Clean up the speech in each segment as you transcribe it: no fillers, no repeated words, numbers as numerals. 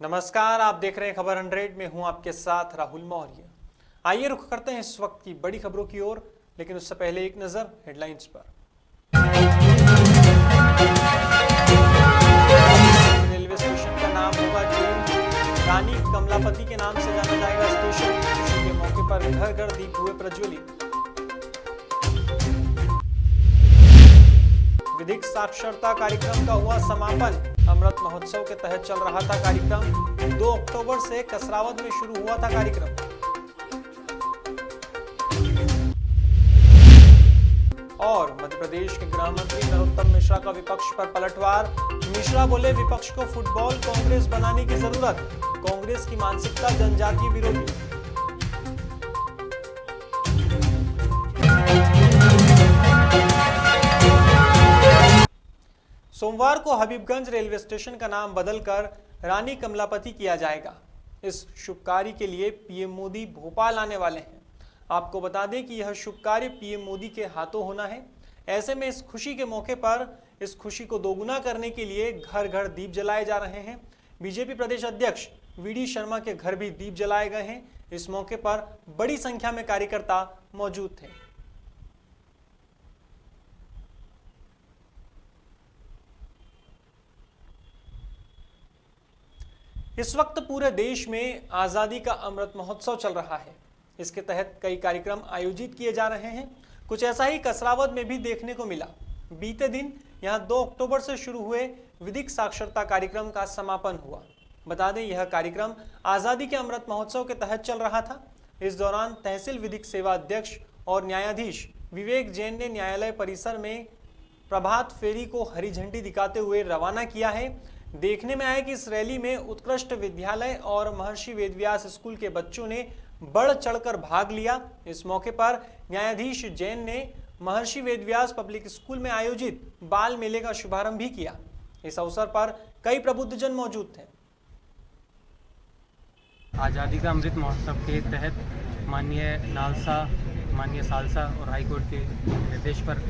नमस्कार, आप देख रहे हैं खबर 100 में हूं आपके साथ राहुल मौर्य। आइए रुख करते हैं इस वक्त की बड़ी खबरों की ओर, लेकिन उससे पहले एक नजर हेडलाइंस पर। रेलवे स्टेशन का नाम होगा जेल, रानी कमलापति के नाम से जाना जाएगा स्टेशन। खुशी के मौके पर घर घर दीप हुए प्रज्वलित। विधिक साक्षरता कार्यक्रम का हुआ समापन। अमृत महोत्सव के तहत चल रहा था कार्यक्रम। 2 अक्टूबर से कसरावद में शुरू हुआ था कार्यक्रम। और मध्य प्रदेश के गृह मंत्री नरोत्तम मिश्रा का विपक्ष पर पलटवार। मिश्रा बोले, विपक्ष को फुटबॉल कांग्रेस बनाने की जरूरत। कांग्रेस की मानसिकता जनजातीय विरोधी। सोमवार को हबीबगंज रेलवे स्टेशन का नाम बदलकर रानी कमलापति किया जाएगा। इस शुभ कार्य के लिए पीएम मोदी भोपाल आने वाले हैं। आपको बता दें कि यह शुभ कार्य पीएम मोदी के हाथों होना है। ऐसे में इस खुशी के मौके पर इस खुशी को दोगुना करने के लिए घर घर दीप जलाए जा रहे हैं। बीजेपी प्रदेश अध्यक्ष वीडी शर्मा के घर भी दीप जलाए गए हैं। इस मौके पर बड़ी संख्या में कार्यकर्ता मौजूद थे। इस वक्त पूरे देश में आजादी का अमृत महोत्सव चल रहा है। इसके तहत कई कार्यक्रम आयोजित किए जा रहे हैं। कुछ ऐसा ही कसरावद में भी देखने को मिला। बीते दिन यहां 2 अक्टूबर से शुरू हुए विधिक साक्षरता कार्यक्रम का समापन हुआ। बता दें, यह कार्यक्रम आजादी के अमृत महोत्सव के तहत चल रहा था। इस दौरान तहसील विधिक सेवा अध्यक्ष और न्यायाधीश विवेक जैन ने न्यायालय परिसर में प्रभात फेरी को हरी झंडी दिखाते हुए रवाना किया है। देखने में आया कि इस रैली में उत्कृष्ट विद्यालय और महर्षि वेदव्यास स्कूल के बच्चों ने बढ़ चढ़कर भाग लिया। इस मौके पर न्यायाधीश जैन ने महर्षि वेदव्यास पब्लिक स्कूल में आयोजित बाल मेले का शुभारंभ भी किया। इस अवसर पर कई प्रबुद्धजन मौजूद थे। आज़ादी का अमृत महोत्सव के तहत माननीय नालसा, माननीय सालसा और हाईकोर्ट के निर्देश पर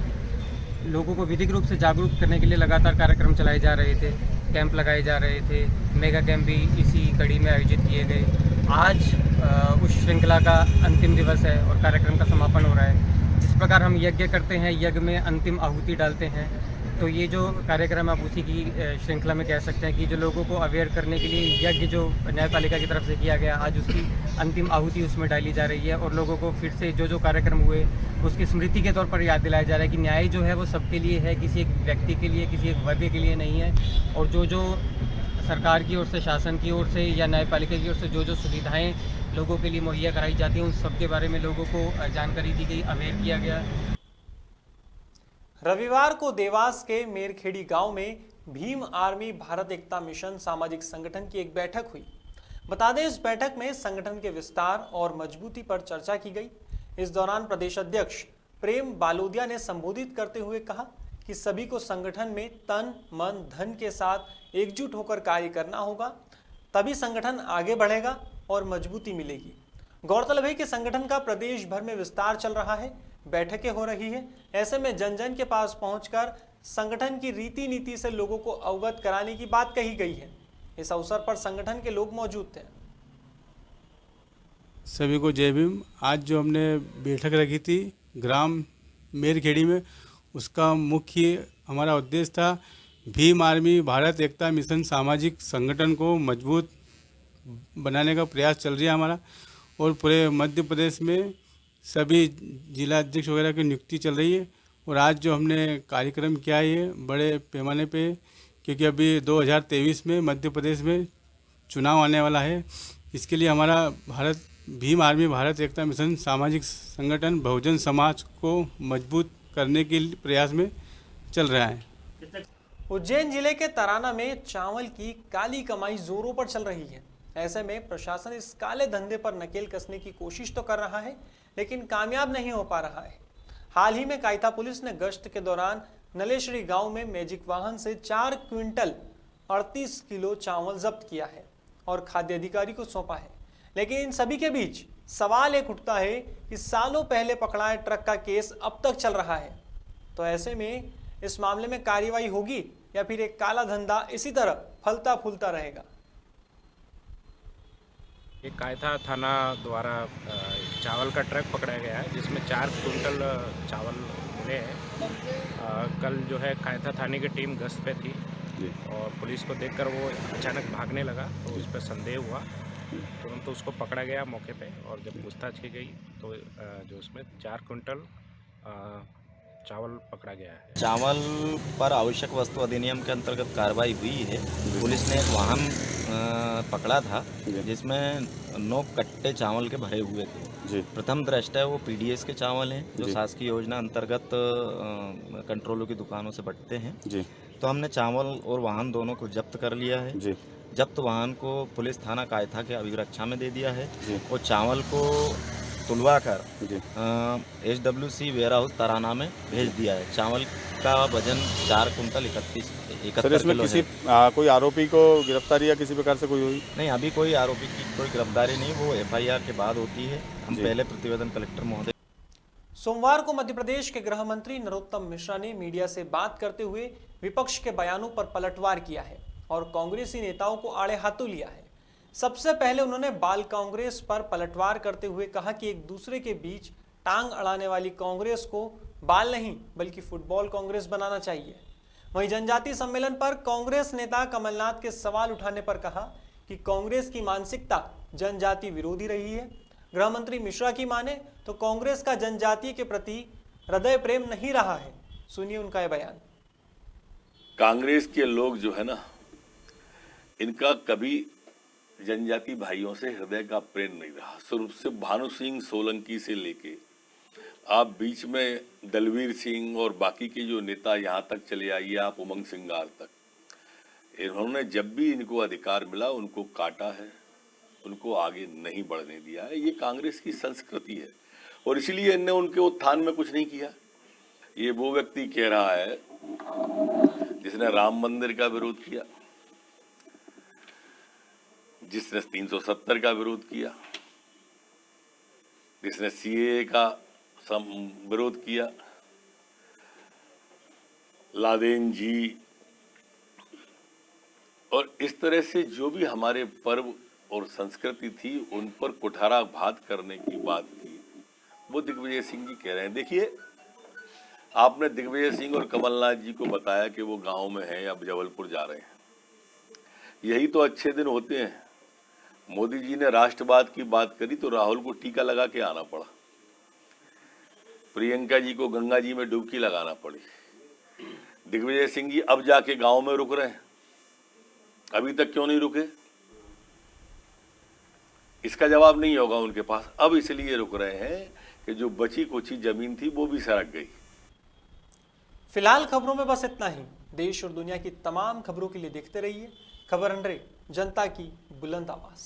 लोगों को विधिक रूप से जागरूक करने के लिए लगातार कार्यक्रम चलाए जा रहे थे। कैंप लगाए जा रहे थे। मेगा कैंप भी इसी कड़ी में आयोजित किए गए। आज उस श्रृंखला का अंतिम दिवस है और कार्यक्रम का समापन हो रहा है। जिस प्रकार हम यज्ञ करते हैं, यज्ञ में अंतिम आहुति डालते हैं, तो ये जो कार्यक्रम आप उसी की श्रृंखला में कह सकते हैं कि जो लोगों को अवेयर करने के लिए यज्ञ जो न्यायपालिका की तरफ से किया गया, आज उसकी अंतिम आहुति उसमें डाली जा रही है और लोगों को फिर से जो कार्यक्रम हुए उसकी स्मृति के तौर पर याद दिलाया जा रहा है कि न्याय जो है वो सबके लिए है, किसी एक व्यक्ति के लिए, किसी एक वर्ग के लिए नहीं है। और जो सरकार की ओर से, शासन की ओर से या न्यायपालिका की ओर से जो सुविधाएँ लोगों के लिए मुहैया कराई जाती हैं, उन सब के बारे में लोगों को जानकारी दी गई, अवेयर किया गया। रविवार को देवास के मेरखेड़ी गांव में भीम आर्मी भारत एकता मिशन सामाजिक संगठन की एक बैठक हुई। बता दें, इस बैठक में संगठन के विस्तार और मजबूती पर चर्चा की गई। इस दौरान प्रदेश अध्यक्ष प्रेम बालोदिया ने संबोधित करते हुए कहा कि सभी को संगठन में तन, मन, धन के साथ एकजुट होकर कार्य करना होगा, तभी संगठन आगे बढ़ेगा और मजबूती मिलेगी। गौरतलब है कि संगठन का प्रदेश भर में विस्तार चल रहा है, बैठकें हो रही है। ऐसे में जन जन के पास पहुंचकर संगठन की रीति नीति से लोगों को अवगत कराने की बात कही गई है। इस अवसर पर संगठन के लोग मौजूद थे। सभी को जय भीम। आज जो हमने बैठक रखी थी ग्राम मेरखेड़ी में, उसका मुख्य हमारा उद्देश्य था भीम आर्मी भारत एकता मिशन सामाजिक संगठन को मजबूत बनाने का प्रयास चल रहा है हमारा। और पूरे मध्य प्रदेश में सभी जिला अध्यक्ष वगैरह की नियुक्ति चल रही है। और आज जो हमने कार्यक्रम किया है ये बड़े पैमाने पे, क्योंकि अभी 2023 में मध्य प्रदेश में चुनाव आने वाला है। इसके लिए हमारा भीम आर्मी भारत एकता मिशन सामाजिक संगठन बहुजन समाज को मजबूत करने के प्रयास में चल रहा है। उज्जैन जिले के तराना में चावल की काली कमाई जोरों पर चल रही है। ऐसे में प्रशासन इस काले धंधे पर नकेल कसने की कोशिश तो कर रहा है, लेकिन कामयाब नहीं हो पा रहा है। हाल ही में कायथा पुलिस ने गश्त के दौरान नलेश्वरी गांव में मैजिक वाहन से 4 क्विंटल 38 किलो चावल जब्त किया है और खाद्य अधिकारी को सौंपा है। लेकिन इन सभी के बीच सवाल एक उठता है कि सालों पहले पकड़ाए ट्रक का केस अब तक चल रहा है। तो ऐसे में इस मामले में कार्रवाई होगी या फिर एक काला धंधा इसी तरह फलता फूलता रहेगा। ये कायथा थाना द्वारा चावल का ट्रक पकड़ा गया है जिसमें 4 कुंटल चावल मिले हैं। कल जो है कायथा थाने की टीम गश्त पे थी और पुलिस को देखकर वो अचानक भागने लगा तो उस पर संदेह हुआ। तुरंत उसको पकड़ा गया मौके पे और जब पूछताछ की गई तो जो उसमें 4 कुंटल चावल पकड़ा गया है। चावल पर आवश्यक वस्तु अधिनियम के अंतर्गत कार्रवाई हुई है। पुलिस ने एक वाहन पकड़ा था जिसमें 9 कट्टे चावल के भरे हुए थे। प्रथम दृष्टया वो पीडीएस के चावल हैं जो शासकीय योजना अंतर्गत कंट्रोलों की दुकानों से बंटते हैं। तो हमने चावल और वाहन दोनों को जब्त कर लिया है। जब्त वाहन को पुलिस थाना कायथा के अभिरक्षा में दे दिया है और चावल को तुलवा कर HWC वेयर हाउस तराना में भेज दिया है। चावल का वजन 4 कुंटल 71 इसमें किलो किसी है। कोई आरोपी को गिरफ्तारी या किसी प्रकार से कोई हुई? नहीं, अभी कोई आरोपी की कोई गिरफ्तारी नहीं, वो FIR के बाद होती है। हम पहले प्रतिवेदन कलेक्टर महोदय। सोमवार को मध्य प्रदेश के गृह मंत्री नरोत्तम मिश्रा ने मीडिया से बात करते हुए विपक्ष के बयानों पर पलटवार किया है और कांग्रेसी नेताओं को आड़े हाथों लिया है। सबसे पहले उन्होंने बाल कांग्रेस पर पलटवार करते हुए कहा कि एक दूसरे के बीच टांग अड़ाने वाली कांग्रेस को बाल नहीं बल्कि फुटबॉल कांग्रेस बनाना चाहिए। वहीं जनजातीय सम्मेलन पर कांग्रेस नेता कमलनाथ के सवाल उठाने पर कहा कि कांग्रेस की मानसिकता जनजाति विरोधी रही है। गृह मंत्री मिश्रा की माने तो कांग्रेस का जनजातीय के प्रति हृदय प्रेम नहीं रहा है। सुनिए उनका यह बयान। कांग्रेस के लोग जो है ना, इनका कभी जनजाति भाइयों से हृदय का प्रेम नहीं रहा। शुरू से भानु सिंह सोलंकी से लेके आप बीच में दलवीर सिंह और बाकी के जो नेता यहाँ तक चले आइए, आप उमंग सिंगार तक, इन्होंने जब भी इनको अधिकार मिला उनको काटा है, उनको आगे नहीं बढ़ने दिया है। ये कांग्रेस की संस्कृति है और इसीलिए इनने उनके उत्थान में कुछ नहीं किया। ये वो व्यक्ति कह रहा है जिसने राम मंदिर का विरोध किया, जिसने 370 का विरोध किया, जिसने CAA का विरोध किया, लादेन जी, और इस तरह से जो भी हमारे पर्व और संस्कृति थी उन पर कुठाराघात करने की बात की, वो दिग्विजय सिंह जी कह रहे हैं। देखिए, आपने दिग्विजय सिंह और कमलनाथ जी को बताया कि वो गांव में हैं या जबलपुर जा रहे हैं। यही तो अच्छे दिन होते हैं। मोदी जी ने राष्ट्रवाद की बात करी तो राहुल को टीका लगा के आना पड़ा, प्रियंका जी को गंगा जी में डुबकी लगाना पड़ी। दिग्विजय सिंह जी अब जाके गांव में रुक रहे हैं, अभी तक क्यों नहीं रुके? इसका जवाब नहीं होगा उनके पास। अब इसलिए रुक रहे हैं कि जो बची कुची जमीन थी वो भी सरक गई। फिलहाल खबरों में बस इतना ही। देश और दुनिया की तमाम खबरों के लिए देखते रहिए खबर 100, जनता की बुलंद आवाज।